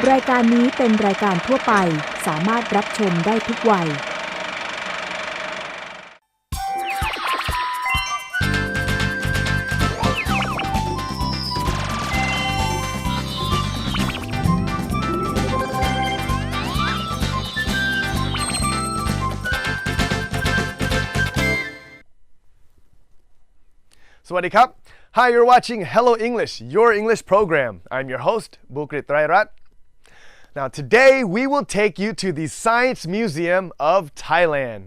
รายการนี้เป็นรายการทั่วไปสามารถรับชมได้ทุกวัยสวัสดีครับ Hi, you're watching Hello English, your English program. I'm your host, Bukrit Rairat. Now today we will take you to the Science Museum of Thailand.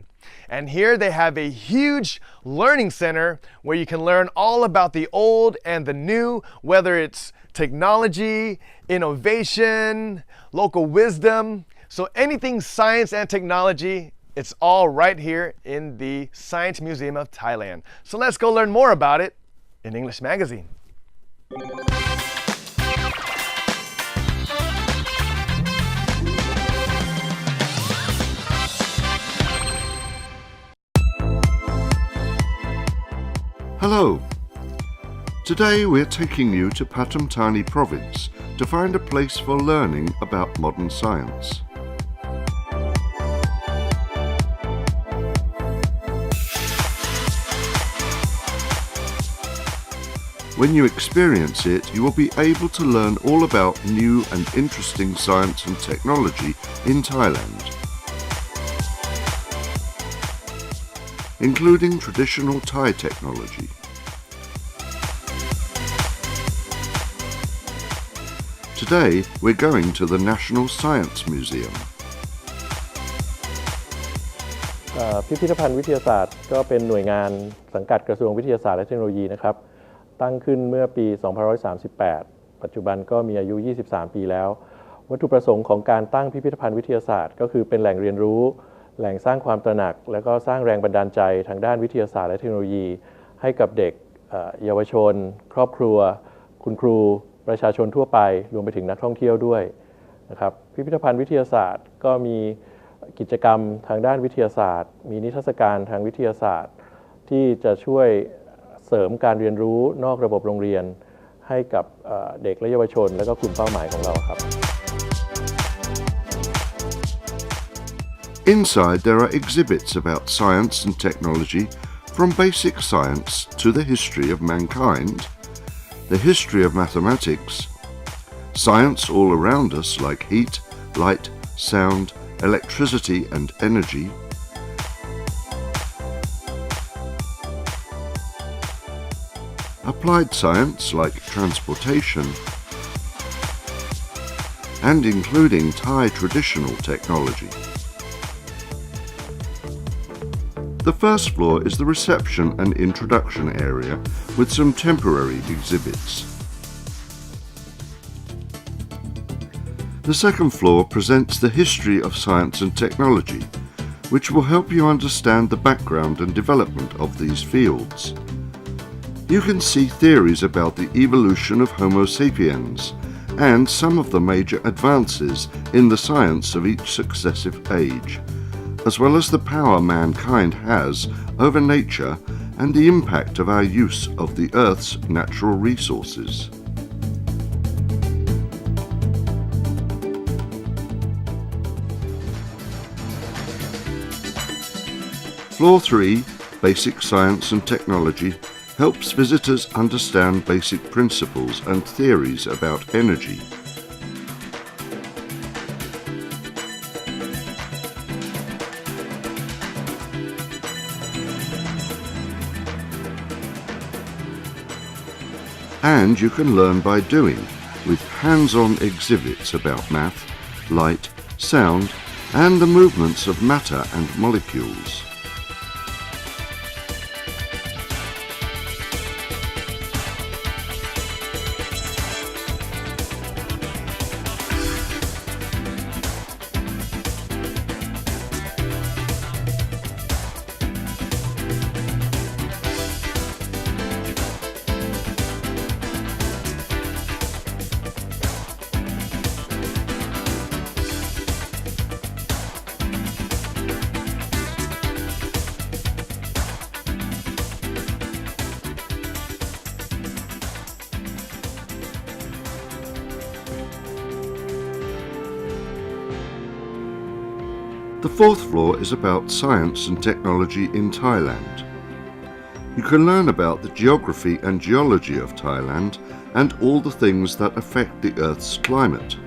And here they have a huge learning center where you can learn all about the old and the new, whether it's technology, innovation, local wisdom. So anything science and technology, it's all right here in the Science Museum of Thailand. So let's go learn more about it in English Magazine. Hello. Today we're taking you to Pathum Thani province to find a place for learning about modern science. When you experience it, you will be able to learn all about new and interesting science and technology in Thailand, including traditional Thai technology. Today, we're going to the National Science Museum. พิพิธภัณฑ์วิทยาศาสตร์ก็เป็นหน่วยงานสังกัดกระทรวงวิทยาศาสตร์และเทคโนโลยีนะครับตั้งขึ้นเมื่อปี 2538 ปัจจุบันก็มีอายุ 23 ปีแล้ววัตถุประสงค์ของการตั้งพิพิธภัณฑ์วิทยาศาสตร์ก็คือเป็นแหล่งเรียนรู้แหล่งสร้างความตระหนักและก็สร้างแรงบันดาลใจทางด้านวิทยาศาสตร์และเทคโนโลยีให้กับเด็กเยาวชนครอบครัวคุณครูประชาชนทั่วไปรวมไปถึงนักท่องเที่ยวด้วยนะครับพิพิธภัณฑ์วิทยาศาสตร์ก็มีกิจกรรมทางด้านวิทยาศาสตร์มีนิทรรศการทางวิทยาศาสตร์ที่จะช่วยเสริมการเรียนรู้นอกระบบโรงเรียนให้กับเด็กและเยาวชนและก็กลุ่มเป้าหมายของเราครับ Inside there are exhibits about science and technology from basic science to the history of mankind, the history of mathematics, science all around us like heat, light, sound, electricity and energy, applied science like transportation, and including Thai traditional technology. The first floor is the reception and introduction area with some temporary exhibits. The second floor presents the history of science and technology, which will help you understand the background and development of these fields. You can see theories about the evolution of Homo sapiens and some of the major advances in the science of each successive age, as well as the power mankind has over nature and the impact of our use of the Earth's natural resources. Floor 3, Basic Science and Technology, helps visitors understand basic principles and theories about energy. And you can learn by doing, with hands-on exhibits about math, light, sound, and the movements of matter and molecules. The fourth floor is about science and technology in Thailand. You can learn about the geography and geology of Thailand and all the things that affect the Earth's climate.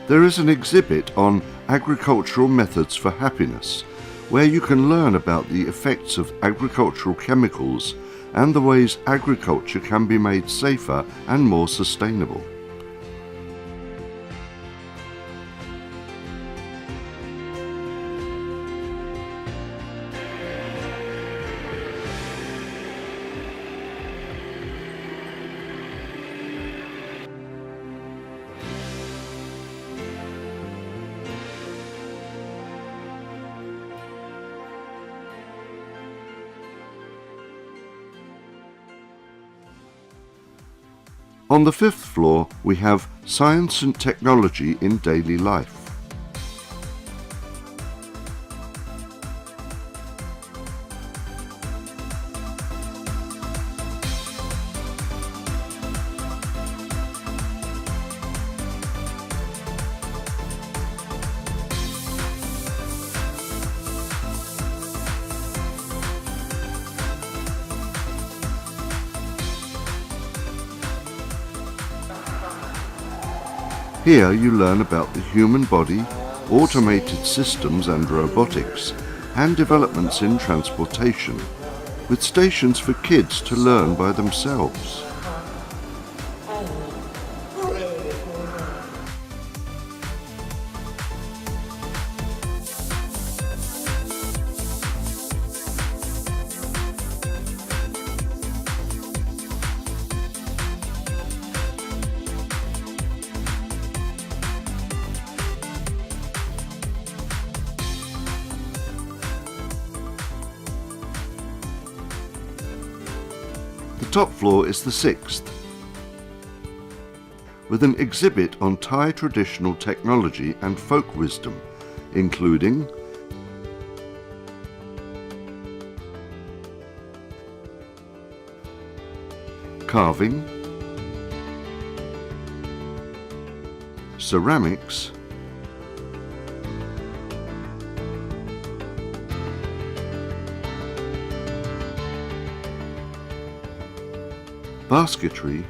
There is an exhibit on agricultural methods for happiness, where you can learn about the effects of agricultural chemicals and the ways agriculture can be made safer and more sustainable. On the fifth floor, we have Science and Technology in Daily Life. Here you learn about the human body, automated systems and robotics, and developments in transportation, with stations for kids to learn by themselves. The top floor is the sixth, with an exhibit on Thai traditional technology and folk wisdom, including carving, ceramics, basketry,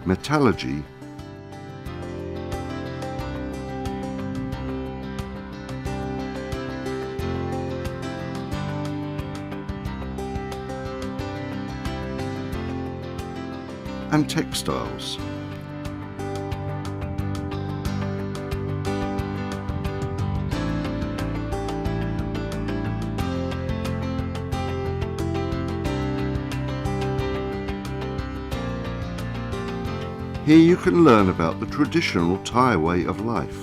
metallurgy, and textiles. Here you can learn about the traditional Thai way of life.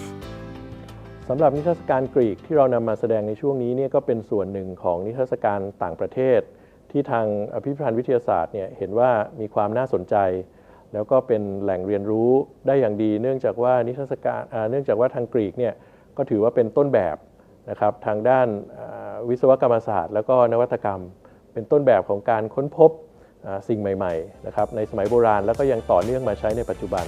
สำหรับนิทรรศการกรีกที่เรานำมาแสดงในช่วงนี้เนี่ยก็เป็นส่วนหนึ่งของนิทรรศการต่างประเทศที่ทางพิพิธภัณฑ์วิทยาศาสตร์เนี่ยเห็นว่ามีความน่าสนใจแล้วก็เป็นแหล่งเรียนรู้ได้อย่างดีเนื่องจากว่าทางกรีกเนี่ยก็ถือว่าเป็นต้นแบบนะครับทางด้านวิศวกรรมศาสตร์แล้วก็นวัตกรรมเป็นต้นแบบของการค้นพบสิ่งใหม่ๆนะครับในสมัยโบราณแล้วก็ยังต่อเนื่องมาใช้ในปัจจุบัน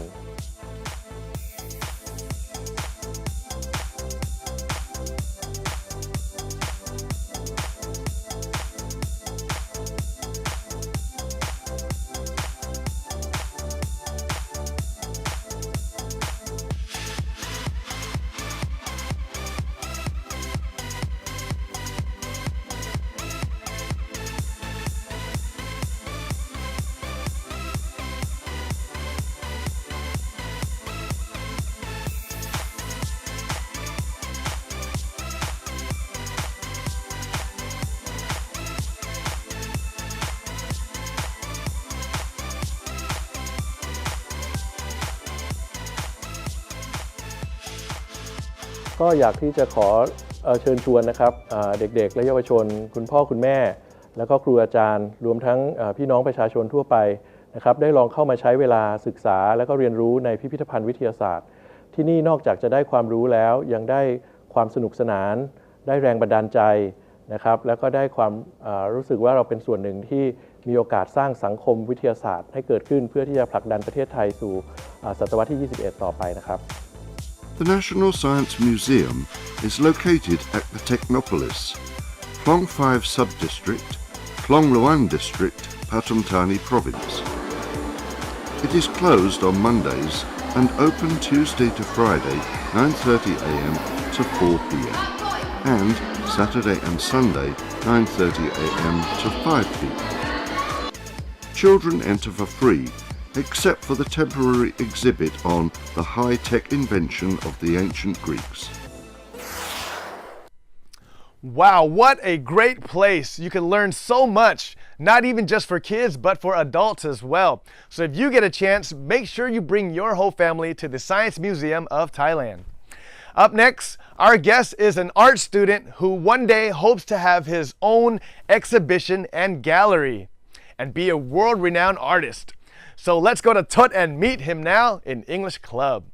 ก็อยากที่จะขอเชิญชวนนะครับเด็กๆและเยาวชนคุณพ่อคุณแม่แล้วก็ครูอาจารย์รวมทั้งพี่น้องประชาชนทั่วไปนะครับได้ลองเข้ามาใช้เวลาศึกษาและก็เรียนรู้ในพิพิธภัณฑ์วิทยาศาสตร์ที่นี่นอกจากจะได้ความรู้แล้วยังได้ความสนุกสนานได้แรงบันดาลใจนะครับแล้วก็ได้ความรู้สึกว่าเราเป็นส่วนหนึ่งที่มีโอกาสสร้างสังคมวิทยาศาสตร์ให้เกิดขึ้นเพื่อที่จะผลักดันประเทศไทยสู่ศตวรรษที่ 21 ต่อไปนะครับ The National Science Museum is located at the Technopolis, Klong 5 Sub-District, Klong Luan District, Pathum Thani Province. It is closed on Mondays and open Tuesday to Friday 9:30 a.m. to 4 p.m. and Saturday and Sunday 9:30 a.m. to 5 p.m. Children enter for free except for the temporary exhibit on the high-tech invention of the ancient Greeks. Wow, what a great place. You can learn so much, not even just for kids, but for adults as well. So if you get a chance, make sure you bring your whole family to the Science Museum of Thailand. Up next, our guest is an art student who one day hopes to have his own exhibition and gallery and be a world-renowned artist. So let's go to Tut and meet him now in English Club.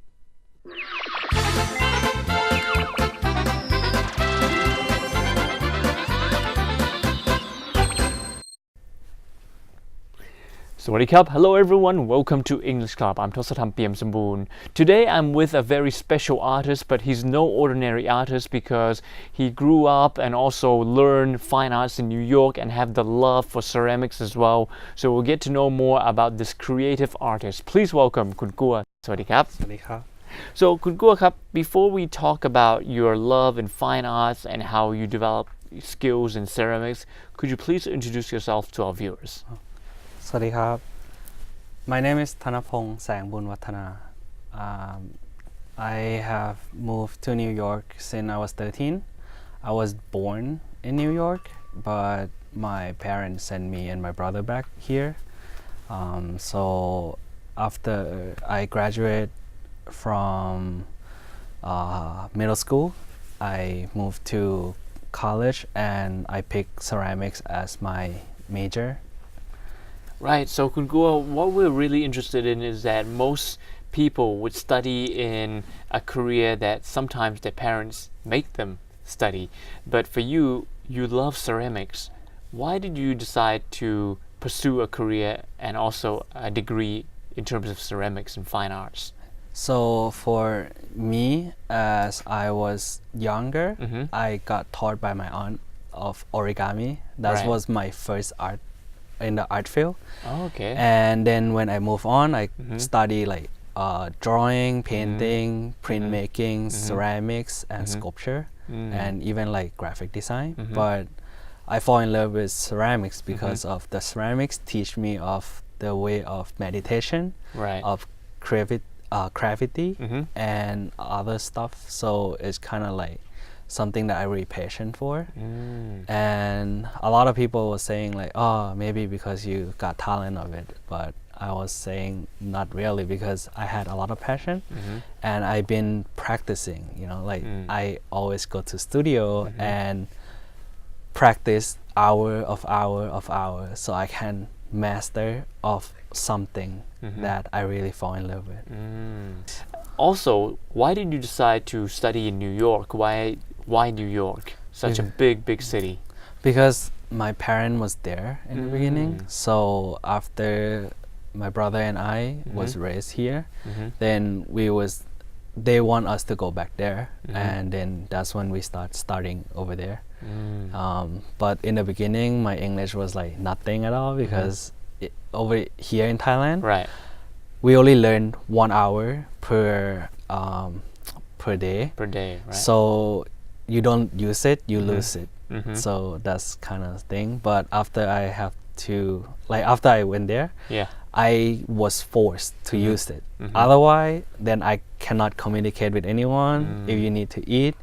Sawadee Krap. Hello everyone, welcome to English Club. I'm Tosatham Piam Samboon. Today I'm with a very special artist, but he's no ordinary artist because he grew up and also learned fine arts in New York and have the love for ceramics as well. So we'll get to know more about this creative artist. Please welcome Kun Kua. Sawadee Krap. Sawadee Krap. So Kun Kua Krap, before we talk about your love in fine arts and how you develop skills in ceramics, could you please introduce yourself to our viewers? Sawadee Krap. My name is Thanapong Sangbun Wattana. I have moved to New York since I was 13. I was born in New York, but my parents sent me and my brother back here. So after I graduated from middle school, I moved to college and I picked ceramics as my major. Right, so Kun Kua, what we're really interested in is that most people would study in a career that sometimes their parents make them study. But for you, you love ceramics. Why did you decide to pursue a career and also a degree in terms of ceramics and fine arts? So for me, as I was younger, I got taught by my aunt of origami. That Right. was my first art in the art field. Oh, okay. And then when I moved on, I studied like drawing, painting, printmaking, ceramics, and sculpture, and even like graphic design. But I fall in love with ceramics because of the ceramics teach me of the way of meditation, Right. of gravity, and other stuff. So it's kind of like something that I really passionate for. And a lot of people were saying like, oh, maybe because you got talent of it, but I was saying not really, because I had a lot of passion and I've been practicing, you know, like I always go to studio and practice hour so I can master of something that I really fall in love with. Also, why did you decide to study in New York? Why New York? Such a big city. Because my parent was there in the beginning. So after my brother and I was raised here, then they want us to go back there, and then that's when we studying over there. But in the beginning, my English was like nothing at all because over here in Thailand, Right. we only learn 1 hour per day. Per day, right? So you don't use it, you lose it. So that's kind of thing. But after after I went there, Yeah. I was forced to use it. Otherwise, then I cannot communicate with anyone. If you need to eat,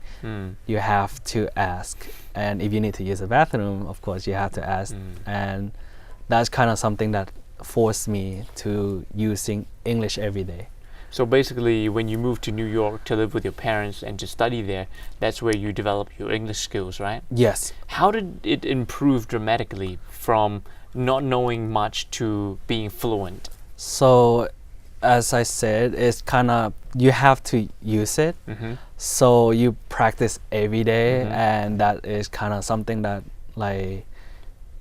you have to ask. And if you need to use the bathroom, of course, you have to ask. And that's kind of something that forced me to using English every day. So basically, when you moved to New York to live with your parents and to study there, that's where you developed your English skills, right? Yes. How did it improve dramatically from not knowing much to being fluent? So, as I said, it's kind of you have to use it. So you practice every day, and that is kind of something that like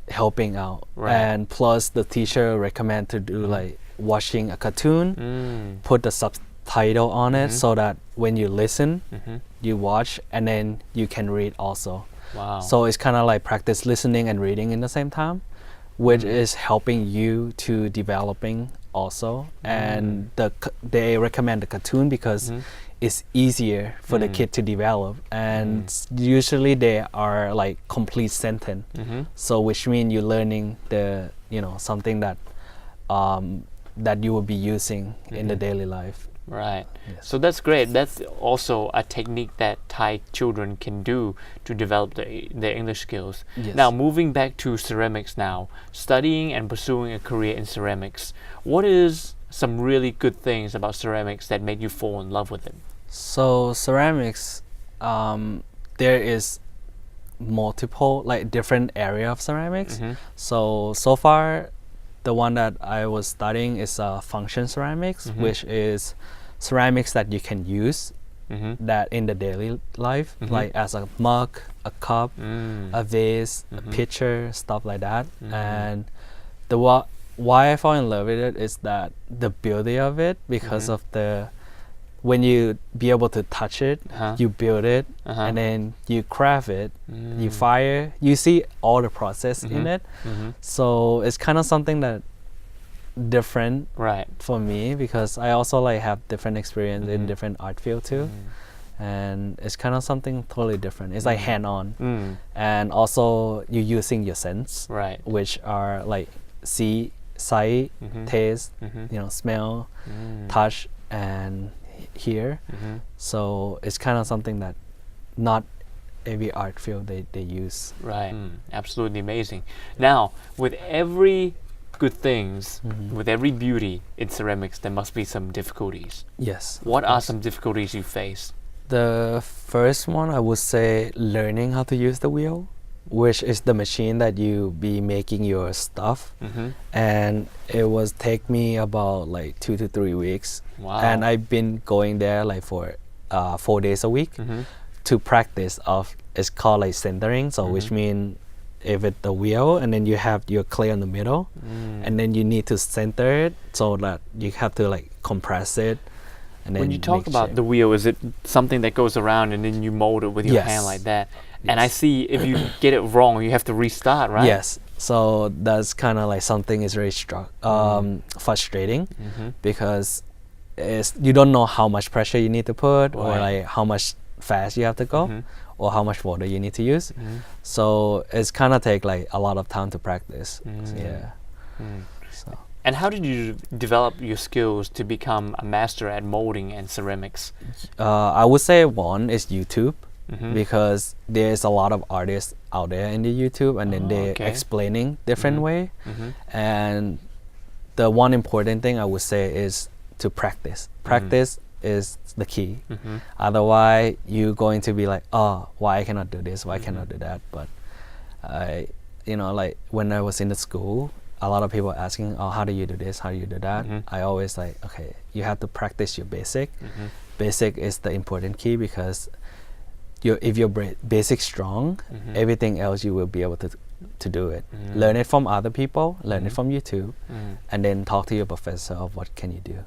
helping out. Right. And plus, the teacher recommend to do like watching a cartoon, put the subtitle on it, so that when you listen, you watch, and then you can read also. Wow. So it's kind of like practice listening and reading in the same time, which is helping you to developing also. And they recommend the cartoon because it's easier for the kid to develop, and usually they are like complete sentence. So which means you're learning the something that that you will be using in the daily life. Right. Yes. So that's great. That's also a technique that Thai children can do to develop their English skills. Yes. Now, moving back to ceramics now, studying and pursuing a career in ceramics, what is some really good things about ceramics that made you fall in love with it? So ceramics, there is multiple like different area of ceramics. So far, the one that I was studying is function ceramics, which is ceramics that you can use that in the daily life, like as a mug, a cup, a vase, a pitcher, stuff like that. And why I fall in love with it is that the beauty of it, because of the when you be able to touch it, you build it, and then you craft it, you fire, you see all the process in it. So it's kind of something that different for me, because I also like have different experience in different art field too. And it's kind of something totally different. It's like hand-on, and also you're using your sense, which are like see, sight, taste, smell, touch, and hear. So it's kind of something that not every art field they use. Right. Absolutely amazing. Now, with every good things, with every beauty in ceramics, there must be some difficulties. Yes. What are some difficulties you face? The first one, I would say learning how to use the wheel, which is the machine that you be making your stuff. And it was take me about like 2 to 3 weeks. Wow. And I've been going there like for 4 days a week to practice of, it's called like centering. So which means if it's the wheel and then you have your clay in the middle, and then you need to center it so that you have to like compress it. And then when you talk about the wheel, is it something that goes around and then you mold it with your hand like that? And I see if you get it wrong, you have to restart, right? Yes. So that's kind of like something is very frustrating, because you don't know how much pressure you need to put, or like how much fast you have to go, or how much water you need to use. So it's kind of take like a lot of time to practice. So. And how did you develop your skills to become a master at molding and ceramics? I would say one is YouTube. Because there's a lot of artists out there in the YouTube, and then they're explaining different way. And the one important thing I would say is to practice. Practice is the key. Otherwise, you're going to be like, oh, why I cannot do this? Why I cannot do that? But like when I was in the school, a lot of people asking, oh, how do you do this? How do you do that? I always like, okay, you have to practice your basic. Basic is the important key, because if your basic strong, everything else you will be able to do it. Learn it from other people, learn it from YouTube, and then talk to your professor of what can you do.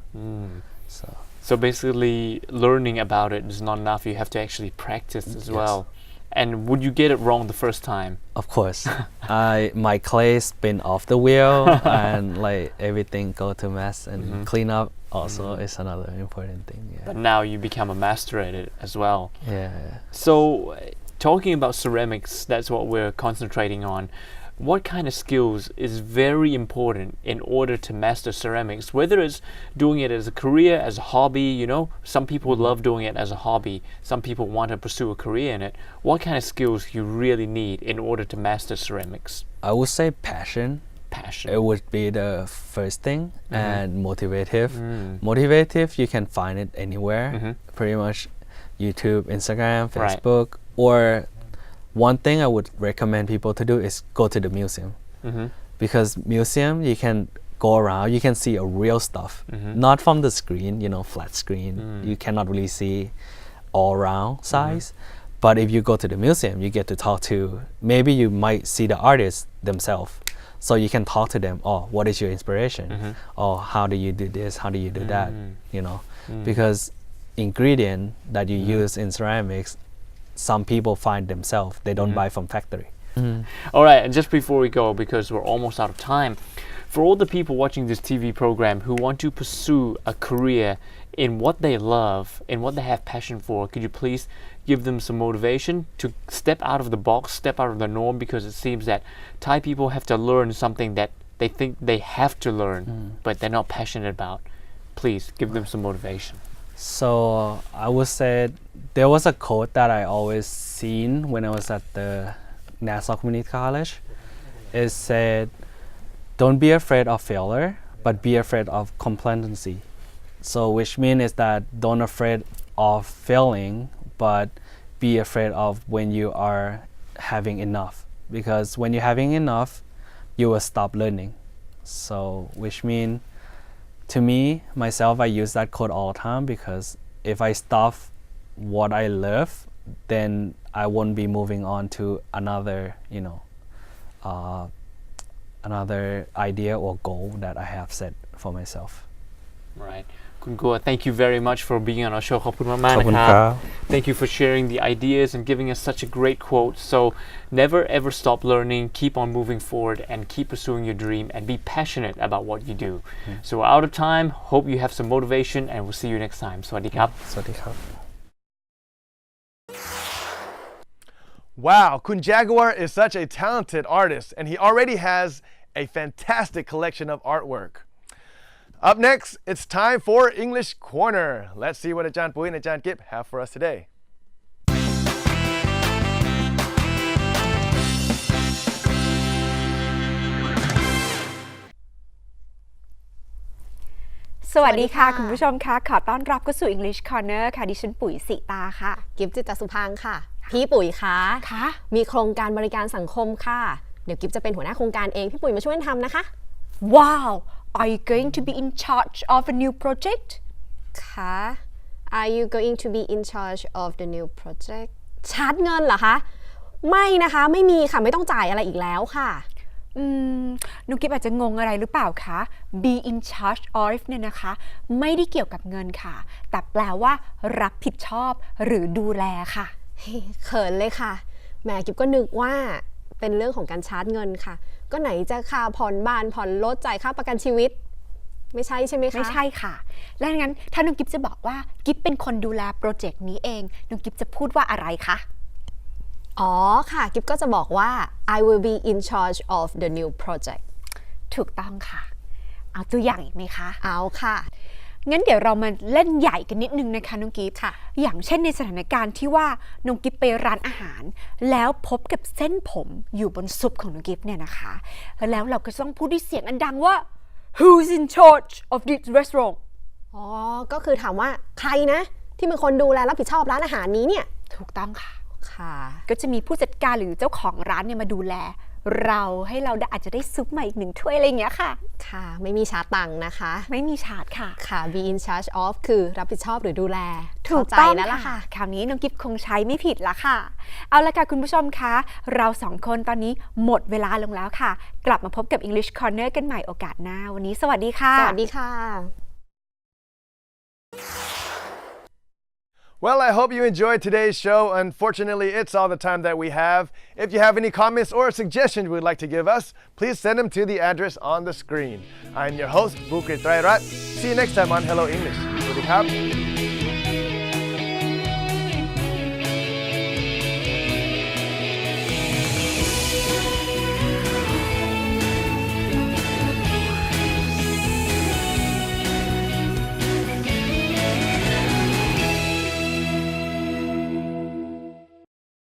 So basically, learning about it is not enough. You have to actually practice as well. And would you get it wrong the first time? Of course. My clay spin off the wheel, and like everything go to mess, and clean up also is another important thing. But now you become a master at it as well. So talking about ceramics, that's what we're concentrating on. What kind of skills is very important in order to master ceramics? Whether it's doing it as a career, as a hobby, some people love doing it as a hobby. Some people want to pursue a career in it. What kind of skills you really need in order to master ceramics? I would say passion, passion. It would be the first thing, and motivative. Motivative, you can find it anywhere, pretty much YouTube, Instagram, Facebook, or one thing I would recommend people to do is go to the museum. Because museum, you can go around, you can see a real stuff, not from the screen, flat screen. You cannot really see all round size. But if you go to the museum, you get to talk to, maybe you might see the artists themselves. So you can talk to them, oh, what is your inspiration? Oh, how do you do this? How do you do that? Because ingredient that you use in ceramics, some people find themselves, they don't buy from factory. All right, and just before we go, because we're almost out of time, for all the people watching this TV program who want to pursue a career in what they love, in what they have passion for, could you please give them some motivation to step out of the box, step out of the norm, because it seems that Thai people have to learn something that they think they have to learn, but they're not passionate about. Please give them some motivation. So I would say there was a quote that I always seen when I was at the National Community College. It said, don't be afraid of failure, but be afraid of complacency. So which means is that don't afraid of failing, but be afraid of when you are having enough. Because when you're having enough, you will stop learning. So which means, to me, myself, I use that quote all the time, because if I stop what I love, then I won't be moving on to another, another idea or goal that I have set for myself. Right. Kun Gua, thank you very much for being on our show. ขอบคุณมากๆนะครับ Thank you for sharing the ideas and giving us such a great quote. So never ever stop learning, keep on moving forward, and keep pursuing your dream and be passionate about what you do. So we're out of time. Hope you have some motivation, and we'll see you next time. สวัสดีครับ สวัสดีครับ Wow, Kun Jaguar is such a talented artist, and he already has a fantastic collection of artwork. Up next, it's time for English Corner. Let's see what Ajahn Pui and Ajahn Kip have for us today. สวัสดีค่ะคุณผู้ชมค่ะขอต้อนรับเข้าสู่ English Corner ค่ะดิฉันปุ๋ยสิตาค่ะ กิฟต์จิตรสุพังค์ค่ะพี่ปุ๋ยคะ ค่ะ มีโครงการบริการสังคมค่ะเดี๋ยวกิฟต์จะเป็นหัวหน้าโครงการเองพี่ปุ๋ยมาช่วยทำนะคะ Wow are you going to be in charge of a new project ค่ะ Are you going to be in charge of the new project ชาร์จเงินเหรอคะไม่นะคะไม่มีค่ะไม่ต้องจ่ายอะไรอีกแล้วค่ะนุกิฟอาจจะงงอะไรหรือเปล่าคะ be in charge of เนี่ยนะคะไม่ได้เกี่ยวกับเงินค่ะแต่แปลว่ารับผิดชอบหรือดูแลค่ะ เขินเลยค่ะแหมกิฟก็นึกว่าเป็นเรื่องของการชาร์จเงินค่ะก็ไหนจะค่าผ่อนบ้านผ่อนรถจ่ายค่าประกันชีวิตไม่ใช่ใช่ไหมคะไม่ใช่ค่ะและงั้นถ้าน้องกิฟจะบอกว่ากิฟเป็นคนดูแลโปรเจกต์นี้เองน้องกิฟจะพูดว่าอะไรคะอ๋อค่ะกิฟก็จะบอกว่า I will be in charge of the new project ถูกต้องค่ะเอาตัวอย่างอีกไหมคะเอาค่ะงั้นเดี๋ยวเรามาเล่นใหญ่กันนิดนึงนะคะน้องกิฟค่ะอย่างเช่นในสถานการณ์ที่ว่าน้องกิฟไปร้านอาหารแล้วพบกับเส้นผมอยู่บนซุปของน้องกิฟเนี่ยนะคะแล้วเราก็ต้องพูดด้วยเสียงอันดังว่า Who's in charge of this restaurant อ๋อก็คือถามว่าใครนะที่เป็นคนดูแลรับผิดชอบร้านอาหารนี้เนี่ยถูกต้องค่ะค่ะก็จะมีผู้จัดการหรือเจ้าของร้านเนี่ยมาดูแลเราให้เราอาจจะได้ซุปมาอีก1 ถ้วยอะไรอย่างเงี้ยค่ะค่ะไม่มีชาร์จตังค์นะคะไม่มีชาร์จค่ะค่ะ be in charge of คือรับผิดชอบหรือดูแลถูกต้องแล้วล่ะค่ะคราวนี้น้องกิฟคงใช้ไม่ผิดละค่ะเอาละค่ะคุณผู้ชมคะเรา2 คนตอนนี้หมดเวลาลงแล้วค่ะกลับมาพบกับ English Corner กันใหม่โอกาสหน้าวันนี้สวัสดีค่ะสวัสดีค่ะ Well, I hope you enjoyed today's show. Unfortunately, it's all the time that we have. If you have any comments or suggestions you would like to give us, please send them to the address on the screen. I'm your host, Bukrit Trairat. See you next time on Hello English. สวัสดีครับ